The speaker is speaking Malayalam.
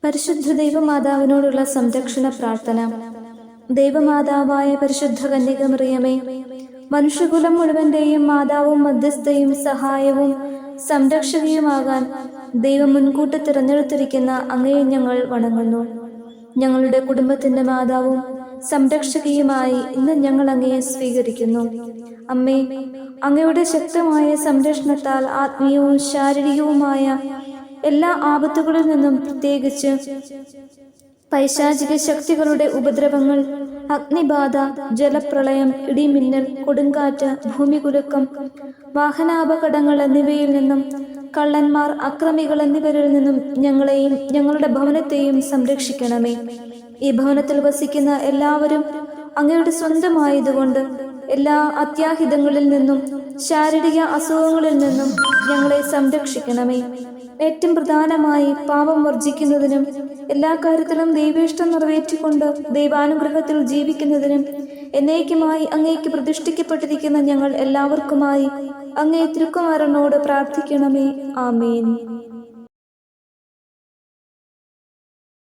പരിശുദ്ധ ദൈവമാതാവിനോടുള്ള സംരക്ഷണ പ്രാർത്ഥന. ദൈവമാതാവായ പരിശുദ്ധ കന്യകമറിയമേ, മനുഷ്യകുലം മുഴുവന്റെയും മാതാവും മധ്യസ്ഥയും സഹായവും സംരക്ഷകയുമാകാൻ ദൈവം മുൻകൂട്ടി തിരഞ്ഞെടുത്തിരിക്കുന്ന അങ്ങയെ ഞങ്ങൾ വണങ്ങുന്നു. ഞങ്ങളുടെ കുടുംബത്തിന്റെ മാതാവും സംരക്ഷകയുമായി ഇന്ന് ഞങ്ങൾ അങ്ങയെ സ്വീകരിക്കുന്നു. അമ്മേ, അങ്ങയുടെ ശക്തമായ സംരക്ഷണത്താൽ ആത്മീയവും ശാരീരികവുമായ എല്ലാ ആപത്തുകളിൽ നിന്നും, പ്രത്യേകിച്ച് പൈശാചിക ശക്തികളുടെ ഉപദ്രവങ്ങൾ, അഗ്നിബാധ, ജലപ്രളയം, ഇടിമിന്നൽ, കൊടുങ്കാറ്റ്, ഭൂമികുലുക്കം, വാഹനാപകടങ്ങൾ എന്നിവയിൽ നിന്നും, കള്ളന്മാർ, അക്രമികൾ എന്നിവരിൽ നിന്നും ഞങ്ങളെയും ഞങ്ങളുടെ ഭവനത്തെയും സംരക്ഷിക്കണമേ. ഈ ഭവനത്തിൽ വസിക്കുന്ന എല്ലാവരും അങ്ങയുടെ സ്വന്തമായതുകൊണ്ട് എല്ലാ അത്യാഹിതങ്ങളിൽ നിന്നും ശാരീരിക അസുഖങ്ങളിൽ നിന്നും ഞങ്ങളെ സംരക്ഷിക്കണമേ. ഏറ്റവും പ്രധാനമായി പാപം വർജിക്കുന്നതിനും എല്ലാ കാര്യത്തിലും ദൈവേഷ്ടം നിറവേറ്റിക്കൊണ്ട് ദൈവാനുഗ്രഹത്തിൽ ജീവിക്കുന്നതിനും എന്നേക്കുമായി അങ്ങേക്ക് പ്രതിഷ്ഠിക്കപ്പെട്ടിരിക്കുന്ന ഞങ്ങൾ എല്ലാവർക്കുമായി അങ്ങേ തിരുക്കുമാരനോട് പ്രാർത്ഥിക്കണമേ. ആമേൻ.